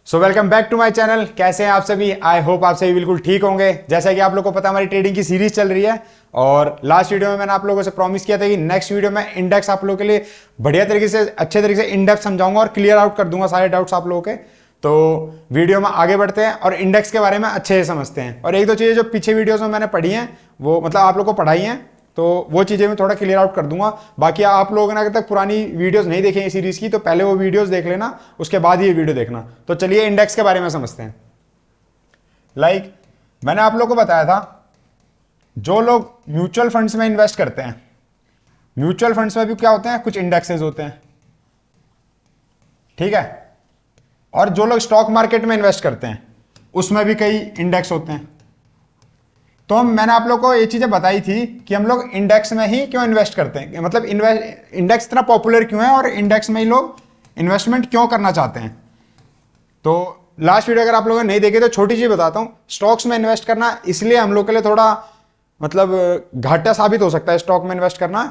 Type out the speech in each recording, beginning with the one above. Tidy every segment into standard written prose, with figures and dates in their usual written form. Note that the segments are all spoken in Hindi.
So welcome back to my channel. कैसे हैं आप सभी? आई होप आप सभी बिल्कुल ठीक होंगे। जैसा कि आप लोगों को पता है हमारी ट्रेडिंग की सीरीज चल रही है और लास्ट वीडियो में मैंने आप लोगों से प्रॉमिस किया था कि नेक्स्ट वीडियो में इंडेक्स आप लोगों के लिए बढ़िया तरीके से अच्छे तरीके से इंडेक्स समझाऊंगा और क्लियर आउट कर दूंगा सारे डाउट्स आप लोगों के। तो वीडियो में आगे बढ़ते हैं और इंडेक्स के बारे में अच्छे से समझते हैं और एक दो चीजें जो पीछे वीडियोज में मैंने पढ़ी हैं वो मतलब आप लोग को पढ़ाई हैं तो वो चीजें मैं थोड़ा क्लियर आउट कर दूंगा। बाकी आप लोगों ने अगर तक पुरानी वीडियोस नहीं देखे इस सीरीज की तो पहले वो वीडियोस देख लेना, उसके बाद ये वीडियो देखना। तो चलिए इंडेक्स के बारे में समझते हैं। मैंने आप लोगों को बताया था जो लोग म्यूचुअल फंड्स में इन्वेस्ट करते हैं, म्यूचुअल फंड्स में भी क्या होते हैं, कुछ इंडेक्सेस होते हैं, ठीक है। और जो लोग स्टॉक मार्केट में इन्वेस्ट करते हैं उसमें भी कई इंडेक्स होते हैं। तो मैंने आप लोगों को ये चीजें बताई थी कि हम लोग इंडेक्स में ही क्यों इन्वेस्ट करते हैं, मतलब इंडेक्स इतना पॉपुलर क्यों है और इंडेक्स में ही लोग इन्वेस्टमेंट क्यों करना चाहते हैं। तो लास्ट वीडियो अगर आप लोगों ने नहीं देखे तो छोटी चीज बताता हूं। स्टॉक्स में इन्वेस्ट करना इसलिए हम लोग के लिए थोड़ा मतलब घाटा साबित हो सकता है स्टॉक में इन्वेस्ट करना,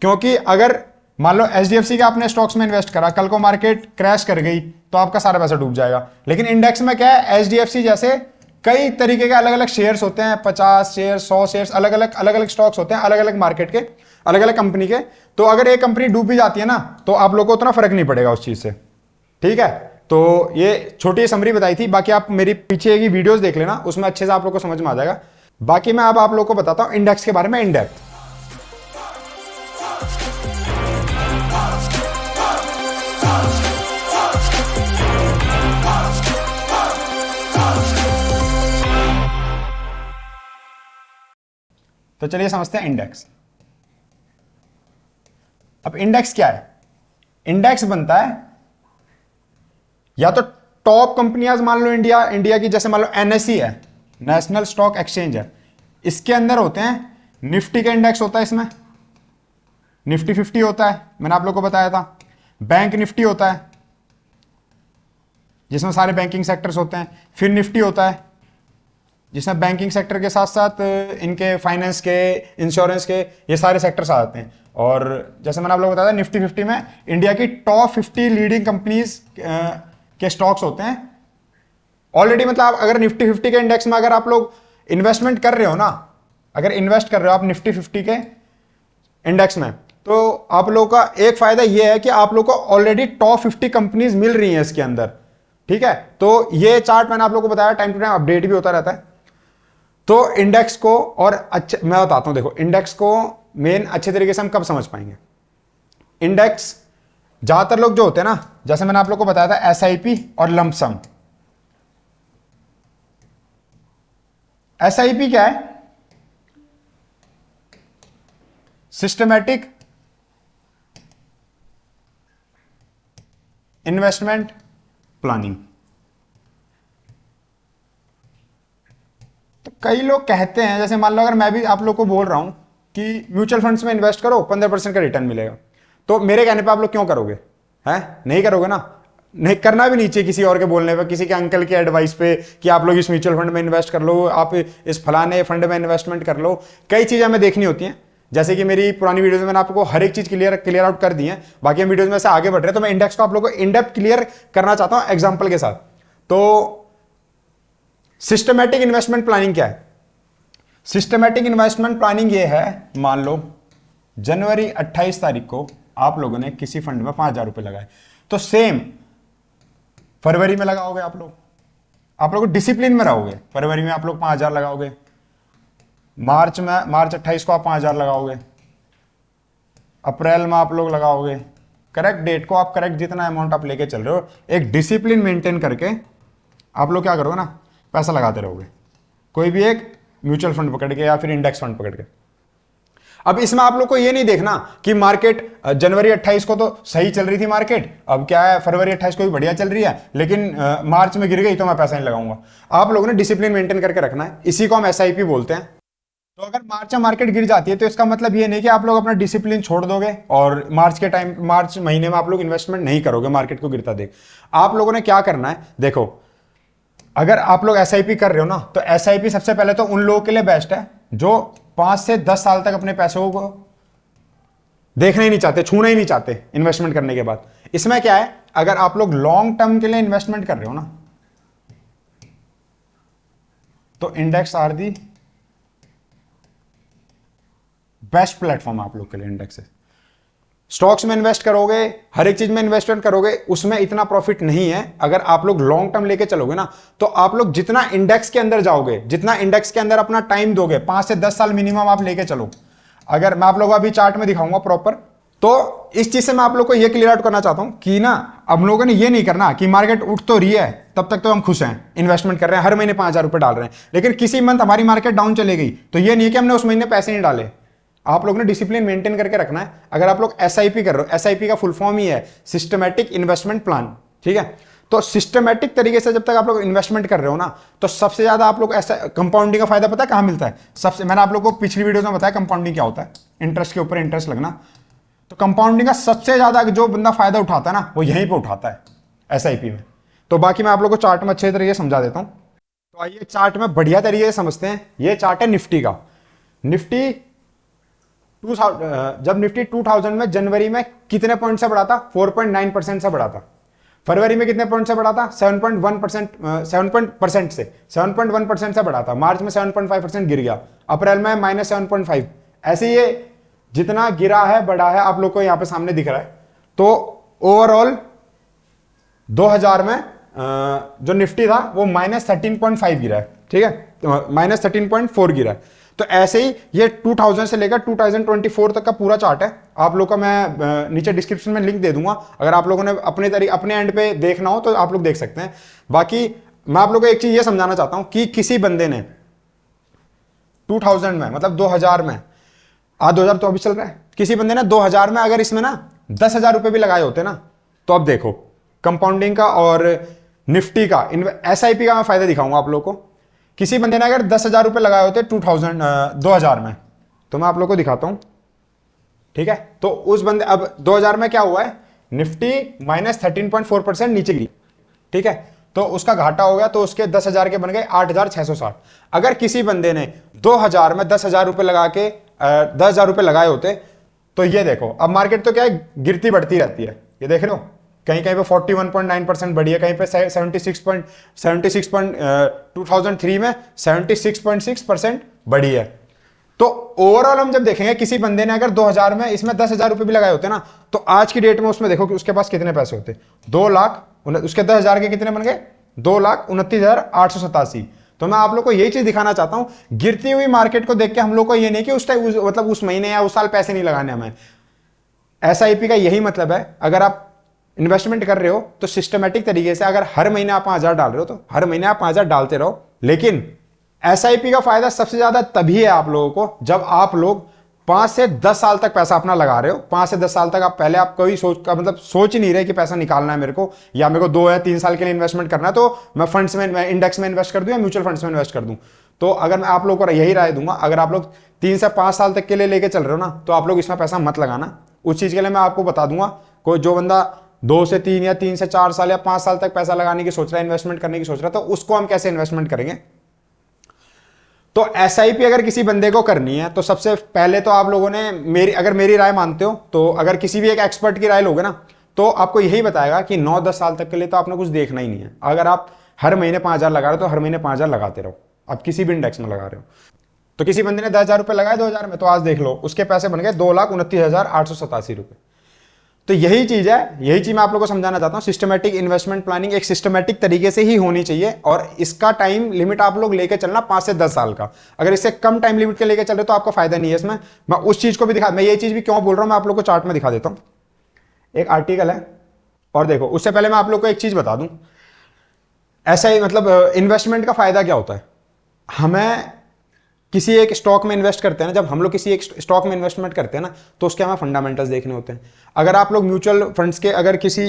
क्योंकि अगर मान लो एचडीएफसी के आपने स्टॉक्स में इन्वेस्ट करा, कल को मार्केट क्रैश कर गई तो आपका सारा पैसा डूब जाएगा। लेकिन इंडेक्स में क्या है, एचडीएफसी जैसे कई तरीके के अलग अलग शेयर्स होते हैं, 50 शेयर 100 शेयर्स, अलग अलग स्टॉक्स होते हैं अलग अलग मार्केट के, अलग अलग कंपनी के। तो अगर एक कंपनी डूब भी जाती है ना तो आप लोगों को उतना फर्क नहीं पड़ेगा उस चीज से, ठीक है। तो ये छोटी समरी बताई थी, बाकी आप मेरी पीछे की वीडियोस देख लेना, उसमें अच्छे से आप लोग को समझ में आ जाएगा। बाकी मैं अब आप लोग को बताता हूं इंडेक्स के बारे में इंडेक्स। तो चलिए समझते हैं इंडेक्स। अब इंडेक्स क्या है? इंडेक्स बनता है या तो टॉप कंपनियां मान लो इंडिया की, जैसे मान लो एनएसई है, नेशनल स्टॉक एक्सचेंज है, इसके अंदर होते हैं। निफ्टी का इंडेक्स होता है, इसमें निफ्टी 50 होता है, मैंने आप लोग को बताया था। बैंक निफ्टी होता है जिसमें सारे बैंकिंग सेक्टर्स होते हैं। फिर निफ्टी होता है जिसमें बैंकिंग सेक्टर के साथ साथ इनके फाइनेंस के, इंश्योरेंस के, ये सारे सेक्टर्स आ जाते हैं। और जैसे मैंने आप लोगों को बताया निफ्टी 50 में इंडिया की टॉप 50 लीडिंग कंपनीज के स्टॉक्स होते हैं ऑलरेडी। मतलब अगर निफ्टी 50 के इंडेक्स में अगर आप लोग इन्वेस्टमेंट कर रहे हो ना, अगर इन्वेस्ट कर रहे हो आप निफ्टी 50 के इंडेक्स में, तो आप लोगों का एक फायदा यह है कि आप लोग को ऑलरेडी टॉप 50 कंपनीज मिल रही हैं इसके अंदर, ठीक है। तो ये चार्ट मैंने आप लोगों को बताया, टाइम टू टाइम अपडेट भी होता रहता है। तो इंडेक्स को और अच्छे मैं बताता हूं, देखो इंडेक्स को मेन अच्छे तरीके से हम कब समझ पाएंगे। इंडेक्स ज्यादातर लोग जो होते हैं ना, जैसे मैंने आप लोग को बताया था एसआईपी और लंपसम। एसआईपी क्या है? Systematic investment planning. तो कई लोग कहते हैं, जैसे मान लो अगर मैं भी आप लोग को बोल रहा हूं कि म्यूचुअल फंड्स में इन्वेस्ट करो 15% का रिटर्न मिलेगा, तो मेरे कहने पे आप लोग क्यों करोगे? हैं? नहीं करोगे ना। नहीं करना भी नहीं चाहिए किसी और के बोलने पे, किसी के अंकल के एडवाइस पे कि आप लोग इस म्यूचुअल फंड में इन्वेस्ट कर लो, आप इस फलाने फंड में इन्वेस्टमेंट कर लो। कई चीजें हमें देखनी होती हैं, जैसे कि मेरी पुरानी वीडियोस में मैंने आपको हर एक चीज क्लियर आउट कर दी है। बाकी हम वीडियोस में से आगे बढ़ रहे हैं तो मैं इंडेक्स को आप लोगों को इन डेप्थ क्लियर करना चाहता हूं एग्जांपल के साथ। तो सिस्टमैटिक इन्वेस्टमेंट प्लानिंग क्या है? सिस्टमैटिक इन्वेस्टमेंट प्लानिंग ये है, मान लो जनवरी 28 तारीख को आप लोगों ने किसी फंड में 5,000 रुपए लगाए, तो सेम फरवरी में लगाओगे आप लोग डिसिप्लिन में रहोगे। फरवरी में आप लोग 5,000 लगाओगे, मार्च 28 को आप 5,000 लगाओगे, अप्रैल में आप लोग लगाओगे। करेक्ट डेट को आप करेक्ट जितना अमाउंट आप लेके चल रहे हो, एक डिसिप्लिन मेंटेन करके आप लोग क्या करोगे ना, पैसा लगाते रहोगे, कोई भी एक म्यूचुअल फंड पकड़ के या फिर इंडेक्स फंड पकड़ के। अब इसमें आप लोग को ये नहीं देखना कि मार्केट जनवरी 28 को तो सही चल रही थी मार्केट, अब क्या है फरवरी 28 को भी बढ़िया चल रही है, लेकिन मार्च में गिर गई तो मैं पैसा नहीं लगाऊंगा। आप लोगों ने डिसिप्लिन मेंटेन करके रखना है, इसी को हम एसआईपी बोलते हैं। तो अगर मार्च में मार्केट गिर जाती है तो इसका मतलब ये नहीं कि आप लोग अपना डिसिप्लिन छोड़ दोगे और मार्च महीने में आप लोग इन्वेस्टमेंट नहीं करोगे मार्केट को गिरता देख। आप लोगों ने क्या करना है, देखो अगर आप लोग एसआईपी कर रहे हो ना, तो एसआईपी सबसे पहले तो उन लोगों के लिए बेस्ट है जो 5 से 10 साल तक अपने पैसों को देखना ही नहीं चाहते, छूना ही नहीं चाहते इन्वेस्टमेंट करने के बाद। इसमें क्या है, अगर आप लोग लॉन्ग टर्म के लिए इन्वेस्टमेंट कर रहे हो ना, तो index are the best platform आप लोग के लिए। इंडेक्स है, स्टॉक्स में इन्वेस्ट करोगे, हर एक चीज में इन्वेस्टमेंट करोगे, उसमें इतना प्रॉफिट नहीं है। अगर आप लोग लॉन्ग टर्म लेके चलोगे ना, तो आप लोग जितना इंडेक्स के अंदर जाओगे, जितना इंडेक्स के अंदर अपना टाइम दोगे, 5 से 10 साल मिनिमम आप लेके चलो। अगर मैं आप लोगों को अभी चार्ट में दिखाऊंगा प्रॉपर, तो इस चीज से मैं आप लोग को यह क्लियर आउट करना चाहता हूं कि ना, अब लोगों ने ये नहीं करना कि मार्केट उठ तो रही है तब तक तो हम खुश हैं, इन्वेस्टमेंट कर रहे हैं, हर महीने 5,000 रुपए डाल रहे हैं, लेकिन किसी मंथ हमारी मार्केट डाउन चले गई तो ये नहीं कि हमने उस महीने पैसे नहीं डाले। आप लोग ने डिसिप्लिन मेंटेन करके रखना है। अगर आप लोग एसआईपी कर रहे हो, एसआईपी का फुल फॉर्म ही है सिस्टमैटिक इन्वेस्टमेंट प्लान, ठीक है। तो सिस्टमैटिक तरीके से जब तक आप लोग इन्वेस्टमेंट कर रहे हो ना, तो सबसे ज्यादा आप लोग ऐसा कंपाउंडिंग का फायदा पता है कहां मिलता है? सबसे, मैंने आप लोग को पिछली वीडियो में बताया कंपाउंडिंग क्या होता है, इंटरेस्ट के ऊपर इंटरेस्ट लगना। तो कंपाउंडिंग का सबसे ज्यादा जो बंदा फायदा उठाता है ना, वो यहीं पर उठाता है, एसआईपी में। तो बाकी मैं आप लोग को चार्ट में अच्छे तरीके से समझा देता हूं। तो आइए चार्ट में बढ़िया तरीके से समझते हैं। ये चार्ट है निफ्टी का। निफ्टी जब निफ्टी 2000 में जनवरी में कितने पॉइंट से बढ़ा था? 4.9% से बढ़ा था। फरवरी में कितने पॉइंट से बढ़ा था? 7.1% 7.1% से बढ़ा था। मार्च में 7.5% गिर गया। अप्रैल में -7.5। ऐसे ये जितना गिरा है बढ़ा है आप लोग को यहां पे सामने दिख रहा है। तो ओवरऑल 2000 में जो निफ्टी था वो -13.5 गिरा है, ठीक है, -13.4 गिरा है। तो ऐसे ही ये 2000 से लेकर 2024 तक का पूरा चार्ट है। आप लोग का मैं नीचे डिस्क्रिप्शन में लिंक दे दूंगा, अगर आप लोगों ने अपने एंड पे देखना हो तो आप लोग देख सकते हैं। बाकी मैं आप लोगों को एक चीज ये समझाना चाहता हूं कि किसी बंदे ने 2000 में, मतलब 2000 में, आज 2000 तो अभी चल रहा है, किसी बंदे ने 2000 में अगर इसमें ना 10,000 रुपए भी लगाए होते ना, तो अब देखो कंपाउंडिंग का और निफ्टी का, एसआईपी का मैं फायदा दिखाऊंगा आप लोग को। किसी बंदे ने अगर 10,000 रुपए लगाए होते 2000 में, तो मैं आप लोग को दिखाता हूं, ठीक है। तो उस बंदे, अब 2000 में क्या हुआ है, निफ्टी -13.4% नीचे गिरी, ठीक है, तो उसका घाटा हो गया। तो उसके 10,000 के बन गए 8,660। अगर किसी बंदे ने 2000 में 10,000 रुपए लगा के 10,000 रुपए लगाए होते, तो ये देखो अब मार्केट तो क्या है, गिरती बढ़ती रहती है, ये देख रहे हो, कहीं कहीं पे 41.9% बढ़ी है, कहीं पे 2003 में 76.6% बढ़ी है। तो ओवरऑल हम जब देखेंगे, किसी बंदे ने अगर 2000 में इसमें 10,000 रुपए भी लगाए होते ना, तो आज की डेट में उसमें देखो कि उसके पास कितने पैसे होते, 2 लाख, उसके 10,000 के कितने बन गए, 2,29,887। तो मैं आप लोग को यही चीज दिखाना चाहता हूं, गिरती हुई मार्केट को देख के हम लोग को ये नहीं कि उस टाइम मतलब उस महीने या उस साल पैसे नहीं लगाने हमें। एसआईपी का यही मतलब है, अगर आप इन्वेस्टमेंट कर रहे हो तो सिस्टमेटिक तरीके से, अगर हर महीने आप 5,000 डाल रहे हो तो हर महीने आप 5,000 डालते रहो। लेकिन एसआईपी का फायदा सबसे ज्यादा तभी है आप लोगों को, जब आप लोग 5 से 10 साल तक पैसा अपना लगा रहे हो। 5 से 10 साल तक आप पहले, आप कोई सोच ही नहीं रहे कि पैसा निकालना है मेरे को, या मेरे को 2 या 3 साल के लिए इन्वेस्टमेंट करना है, तो मैं फंड्स में, इंडेक्स में इन्वेस्ट कर दूं या म्यूचुअल फंड्स में इन्वेस्ट कर दूं। तो अगर मैं आप लोगों को यही राय दूंगा, अगर आप लोग 3 से 5 साल तक के लिए लेके चल रहे हो ना, तो आप लोग इसमें पैसा मत लगाना। उस चीज के लिए मैं आपको बता दूंगा, कोई जो बंदा 2 से 3 या 3 से 4 साल या 5 साल तक पैसा लगाने की सोच रहा है, इन्वेस्टमेंट करने की सोच रहा है, तो उसको हम कैसे इन्वेस्टमेंट करेंगे। तो एसआईपी अगर किसी बंदे को करनी है, तो सबसे पहले तो आप लोगों ने अगर मेरी राय मानते हो, तो अगर किसी भी एक एक्सपर्ट की राय लोगे ना, तो आपको यही बताएगा कि 9-10 साल तक के लिए तो आपने कुछ देखना ही नहीं है। अगर आप हर महीने 5,000 लगा रहे हो, तो हर महीने 5,000 लगाते रहो। आप किसी भी इंडेक्स में लगा रहे हो, तो किसी बंदे ने 10,000 रुपए लगाए 2000 में, तो आज देख लो उसके पैसे बन गए 2,29,887 रुपए। तो यही चीज है, यही चीज मैं आप लोगों को समझाना चाहता हूं। सिस्टमैटिक इन्वेस्टमेंट प्लानिंग एक सिस्टमैटिक तरीके से ही होनी चाहिए, और इसका टाइम लिमिट आप लोग लेके चलना 5 से 10 साल का। अगर इससे कम टाइम लिमिट के लेके चल रहे तो आपका फायदा नहीं है इसमें। मैं उस चीज को भी मैं ये चीज भी क्यों बोल रहा हूं, मैं आप लोग को चार्ट में दिखा देता हूं। एक आर्टिकल है, और देखो, उससे पहले मैं आप लोग को एक चीज बता दूं, ऐसा ही मतलब इन्वेस्टमेंट का फायदा क्या होता है। हमें किसी एक स्टॉक में इन्वेस्ट करते हैं ना, जब हम लोग किसी एक स्टॉक में इन्वेस्टमेंट करते हैं ना, तो उसके हमें फंडामेंटल्स देखने होते हैं। अगर आप लोग म्यूचुअल फंड्स के, अगर किसी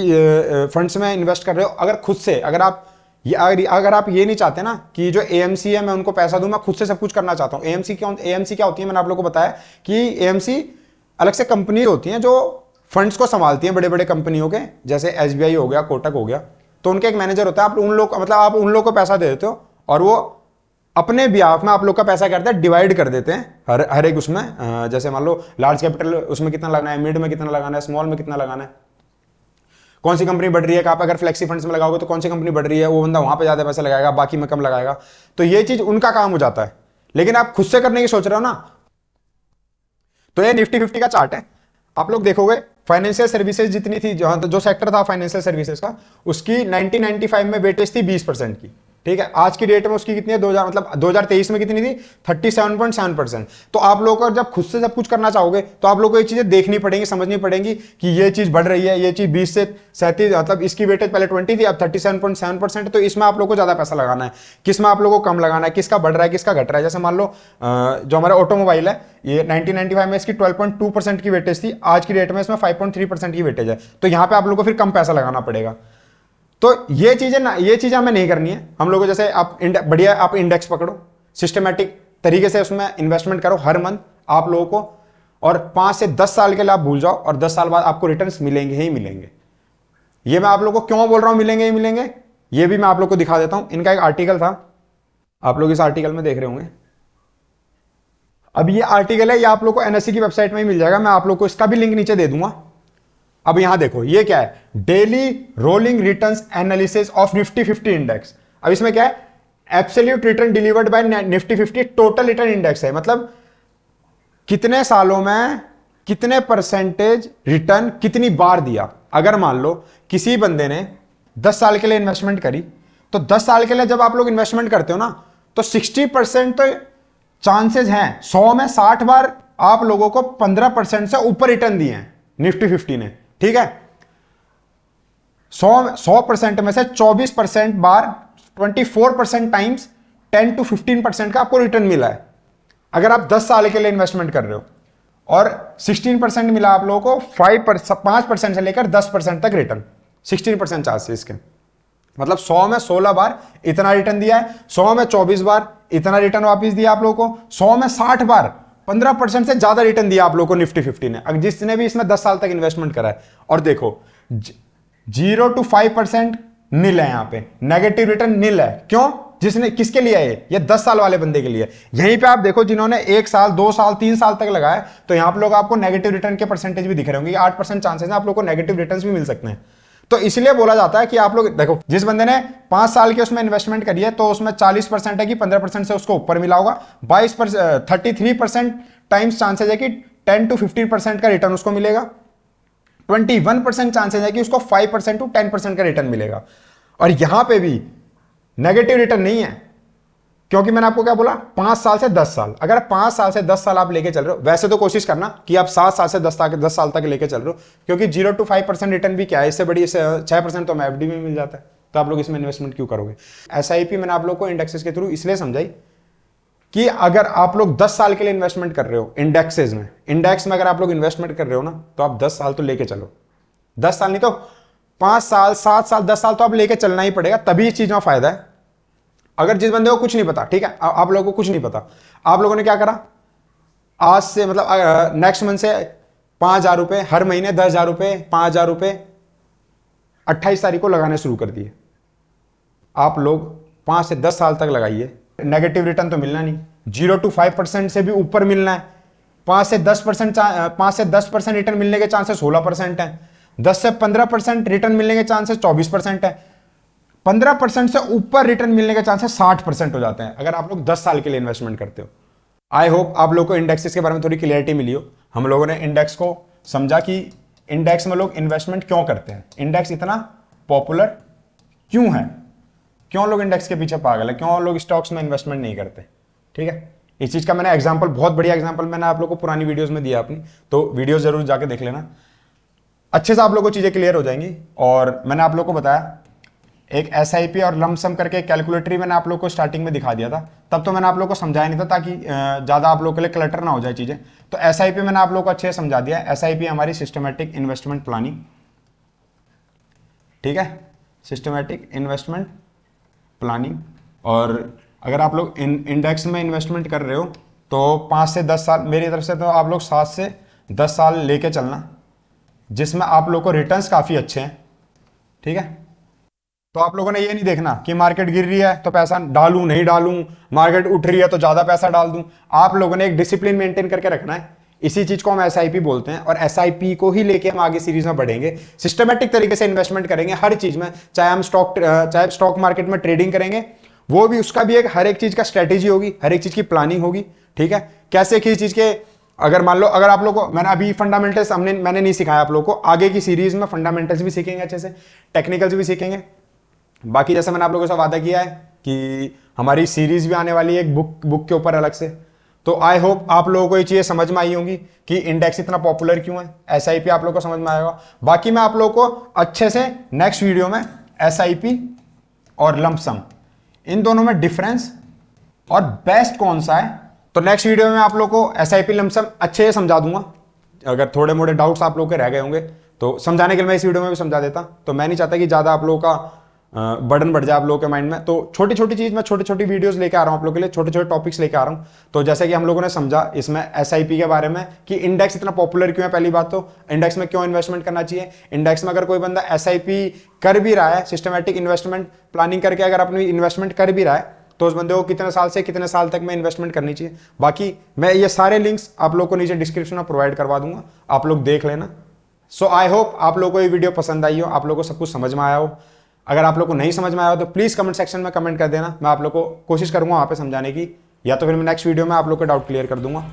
फंड्स में इन्वेस्ट कर रहे हो, अगर खुद से, अगर आप ये नहीं चाहते ना कि जो एएमसी है मैं उनको पैसा दूं, मैं खुद से सब कुछ करना चाहता हूं। एएमसी क्या होती है, मैंने आप लोग को बताया कि एएमसी अलग से कंपनी होती हैं जो फंड्स को संभालती हैं, बड़े बड़े कंपनियों के, जैसे एसबीआई हो गया, कोटक हो गया। तो उनके एक मैनेजर होता है, आप उन लोग को पैसा दे देते हो, और वो अपने बिहाफ में आप लोग का पैसा करते हैं, डिवाइड कर देते हैं हर एक उसमें। जैसे मान लो लार्ज कैपिटल उसमें कितना लगाना है, मिड में कितना लगाना है, स्मॉल में कितना लगाना है। कौन सी कंपनी बढ़ रही है, आप अगर फ्लेक्सी फंड्स में लगाओगे तो कौन सी कंपनी बढ़ रही है, वो बंदा वहां पे ज्यादा पैसा लगाएगा, बाकी में कम लगाएगा। तो ये चीज उनका काम हो जाता है। लेकिन आप खुद से करने की सोच रहे हो ना, तो ये निफ्टी 50 का चार्ट है। आप लोग देखोगे फाइनेंशियल सर्विसेज जितनी थी, जो सेक्टर था फाइनेंशियल सर्विसेज का, उसकी 1995 में वेटेज थी 20% की। ठीक है, आज की डेट में उसकी कितनी है, 2023 में कितनी थी, 37.7%। तो आप लोग को जब खुद से सब कुछ करना चाहोगे तो आप लोग को ये चीजें देखनी पड़ेंगी, समझनी पड़ेंगी कि ये चीज बढ़ रही है, ये चीज 20 से 37, मतलब इसकी वेटेज पहले 20 थी, अब 37.7%। तो इसमें आप लोग को ज्यादा पैसा लगाना है, किस में आप लोग को कम लगाना है, किसका बढ़ रहा है किसका घट रहा है। जैसे मान लो जो हमारा ऑटोमोबाइल है, ये 1995 में इसकी 12.2% की वेटेज थी, आज की डेट में इसमें 5.3% की वेटेज है। तो यहां पे आप लोग को फिर कम पैसा लगाना पड़ेगा। तो ये चीजें ना, ये चीजें हमें नहीं करनी है। हम लोगों जैसे आप बढ़िया आप इंडेक्स पकड़ो, सिस्टमैटिक तरीके से उसमें इन्वेस्टमेंट करो हर मंथ आप लोगों को, और 5 से 10 साल के लिए आप भूल जाओ, और 10 साल बाद आपको रिटर्न्स मिलेंगे ही मिलेंगे। ये मैं आप लोगों को क्यों बोल रहा हूं मिलेंगे ही मिलेंगे, ये भी मैं आप लोग को दिखा देता हूं। इनका एक आर्टिकल था, आप लोग इस आर्टिकल में देख रहे होंगे। अब ये आर्टिकल है, ये आप लोग को एनएससी की वेबसाइट में ही मिल जाएगा, मैं आप लोग को इसका भी लिंक नीचे दे दूंगा। अब यहां देखो ये क्या है, daily rolling returns analysis of Nifty 50 index. अब इसमें क्या है, absolute return delivered by Nifty 50 total return index है, मतलब कितने सालों में कितने परसेंटेज रिटर्न कितनी बार दिया। अगर मान लो किसी बंदे ने 10 साल के लिए इन्वेस्टमेंट करी, तो 10 साल के लिए जब आप लोग इन्वेस्टमेंट करते हो ना, तो 60% तो चांसेस हैं, 100 में 60 बार आप लोगों को 15% से ऊपर रिटर्न दिए हैं निफ्टी 50 ने। ठीक है, 100% में से 24% बार 24% टाइम्स 10 to 15% का आपको रिटर्न मिला है, अगर आप 10 साल के लिए इन्वेस्टमेंट कर रहे हो। और 16% मिला आप लोगों को 5% से लेकर 10% तक रिटर्न, 16% चांसेस के, मतलब 100 में 16 बार इतना रिटर्न दिया है, 100 में 24 बार इतना रिटर्न वापस दिया आप लोगों को, 100 में 60 बार 15% से ज्यादा रिटर्न दिया आप लोगों को निफ्टी 50 ने, अगर जिसने भी इसमें 10 साल तक इन्वेस्टमेंट करा है। और देखो 0 to 5% नील है, यहां पे नेगेटिव रिटर्न नील है। क्यों, जिसने किसके लिए है ये 10 साल वाले बंदे के लिए। यहीं पे आप देखो जिन्होंने 1 साल 2 साल 3 साल तक लगाया, तो यहां पर लोग आपको नेगेटिव रिटर्न के परसेंटेज भी दिख रहे होंगे, 8% चांसेस है आप लोग को नेगेटिव रिटर्न भी मिल सकते हैं। तो इसलिए बोला जाता है कि आप लोग देखो, जिस बंदे ने 5 साल के उसमें इन्वेस्टमेंट करी है, तो उसमें 40% है कि 15% से उसको ऊपर मिला होगा, 33% टाइम्स चांसेस है कि 10 to 15% का रिटर्न उसको मिलेगा, 21% चांसेस है कि उसको 5% to 10% का रिटर्न मिलेगा। और यहां पे भी नेगेटिव रिटर्न नहीं है, क्योंकि मैंने आपको क्या बोला, 5 साल से 10 साल। अगर 5 साल से 10 साल आप लेके चल रहे हो, वैसे तो कोशिश करना कि आप 7 साल से 10 साल तक लेके चल रहे हो, क्योंकि 0 to 5% रिटर्न भी क्या है, इससे बड़ी 6% तो हमें एफडी में मिल जाता है। तो आप लोग इसमें इन्वेस्टमेंट क्यों करोगे। एसआईपी मैंने आप लोग को इंडेक्सेस के थ्रू इसलिए समझाई कि अगर आप लोग 10 साल के लिए इन्वेस्टमेंट कर रहे हो इंडेक्सेस में, इंडेक्स में अगर आप लोग इन्वेस्टमेंट कर रहे हो ना, तो आप 10 साल तो लेके चलो, 10 साल नहीं तो 5 साल 7 साल 10 साल तो आप लेके चलना ही पड़ेगा, तभी इस चीज में फायदा है। अगर जिस बंदे को कुछ नहीं पता, ठीक है, आप लोगों को कुछ नहीं पता, आप लोगों ने क्या करा, आज से मतलब नेक्स्ट मंथ से 5,000 रुपए हर महीने, 10,000 रुपए 5,000 रुपए 28 तारीख को लगाने शुरू कर दिए। आप लोग 5 से 10 साल तक लगाइए, नेगेटिव रिटर्न तो मिलना नहीं, 0 to 5% से भी ऊपर मिलना है। 5 से 10% रिटर्न मिलने के चांसेस 16% है, 10 से 15% रिटर्न मिलने के चांसेस 24% है, 15% से ऊपर रिटर्न मिलने के चांसेस 60% हो जाते हैं अगर आप लोग 10 साल के लिए इन्वेस्टमेंट करते हो। आई होप आप लोग को इंडेक्सेस के बारे में थोड़ी क्लियरिटी मिली हो। हम लोगों ने इंडेक्स को समझा कि इंडेक्स में लोग इन्वेस्टमेंट क्यों करते हैं, इंडेक्स इतना पॉपुलर क्यों है, क्यों लोग इंडेक्स के पीछे पागल है, क्यों लोग स्टॉक्स में इन्वेस्टमेंट नहीं करते। ठीक है, इस चीज का मैंने एग्जांपल, बहुत बढ़िया एग्जांपल मैंने आप लोग को पुरानी वीडियोस में दिया अपनी, तो वीडियो जरूर जाके देख लेना, अच्छे से आप लोग को चीजें क्लियर हो जाएंगी। और मैंने आप लोग को बताया एक एसआईपी और लमसम करके कैलकुलेटरी मैंने आप लोग को स्टार्टिंग में दिखा दिया था, तब तो मैंने आप लोग को समझाया नहीं था ताकि ज्यादा आप लोग के लिए क्लटर ना हो जाए चीजें। तो एसआईपी मैंने आप लोग को अच्छे से समझा दिया। एसआईपी हमारी सिस्टमैटिक इन्वेस्टमेंट प्लानिंग, ठीक है, सिस्टमैटिक इन्वेस्टमेंट प्लानिंग। और अगर आप लोग इंडेक्स में इन्वेस्टमेंट कर रहे हो तो 5 से 10 साल, मेरी तरफ से तो आप लोग 7 से 10 साल लेके चलना, जिसमें आप लोग को रिटर्न्स काफी अच्छे हैं। ठीक है, तो आप लोगों ने ये नहीं देखना कि मार्केट गिर रही है तो पैसा डालूं नहीं डालूं, मार्केट उठ रही है तो ज्यादा पैसा डाल दूं। आप लोगों ने एक डिसिप्लिन मेंटेन करके रखना है। इसी चीज को हम एसआईपी बोलते हैं, और एसआईपी को ही लेके हम आगे सीरीज में बढ़ेंगे, सिस्टमेटिक तरीके से इन्वेस्टमेंट करेंगे हर चीज में। चाहे स्टॉक मार्केट में ट्रेडिंग करेंगे, वो भी उसका भी एक हर एक चीज का स्ट्रेटेजी होगी, हर एक चीज की प्लानिंग होगी, ठीक है। कैसे किस चीज के, अगर मान लो अगर आप लोगों को मैंने अभी फंडामेंटल्स मैंने नहीं सिखाया आप लोगों को, आगे की सीरीज में फंडामेंटल्स भी सीखेंगे अच्छे से, टेक्निकल्स भी सीखेंगे। बाकी जैसे मैंने आप लोगों से वादा किया है कि हमारी सीरीज भी आने वाली है एक बुक के ऊपर अलग से। तो आई होप आप लोगों को ये चीजें समझ में आई होंगी कि इंडेक्स इतना पॉपुलर क्यों है, एसआईपी आप लोगों को समझ में आएगा। बाकी मैं आप लोगों को अच्छे से नेक्स्ट वीडियो में एसआईपी और लंपसम इन दोनों में डिफरेंस और बेस्ट कौन सा है, तो नेक्स्ट वीडियो में आप लोगों को एसआईपी लंपसम अच्छे से समझा दूंगा। अगर थोड़े मोटे डाउट्स आप लोगों के रह गए होंगे तो समझाने के लिए मैं इस वीडियो में भी समझा देता। तो मैं नहीं चाहता कि ज़्यादा आप लोगों का बर्डन बढ़ जाए आप लोगों के माइंड में, तो छोटी छोटी चीज़ मैं छोटी छोटी वीडियोस लेके आ रहा हूँ आप लोगों के लिए, छोटे छोटे टॉपिक्स लेके आ रहा हूँ। तो जैसे कि हम लोगों ने समझा इसमें एसआईपी के बारे में कि इंडेक्स इतना पॉपुलर क्यों है, पहली बात तो इंडेक्स में क्यों इन्वेस्टमेंट करना चाहिए। इंडेक्स में अगर कोई बंदा एसआईपी कर भी रहा है, सिस्टमेटिक इन्वेस्टमेंट प्लानिंग करके अगर अपनी इन्वेस्टमेंट कर भी रहा है, तो उस बंदे को कितने साल से कितने साल तक में इन्वेस्टमेंट करनी चाहिए। बाकी मैं ये सारे लिंक्स आप लोग को नीचे डिस्क्रिप्शन में प्रोवाइड करवा दूंगा, आप लोग देख लेना। सो आई होप आप लोगों को ये वीडियो पसंद आई हो, आप लोगों को सब कुछ समझ में आया हो। अगर आप लोग को नहीं समझ में आया हो तो प्लीज़ कमेंट सेक्शन में कमेंट कर देना, मैं आप लोग को कोशिश करूंगा वहाँ पे समझाने की, या तो फिर मैं नेक्स्ट वीडियो में आप लोग का डाउट क्लियर कर दूंगा।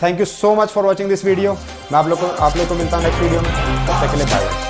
Thank you so much for watching this video. मैं आप लोग को मिलता हूँ नेक्स्ट वीडियो में, तब तक के लिए बाय।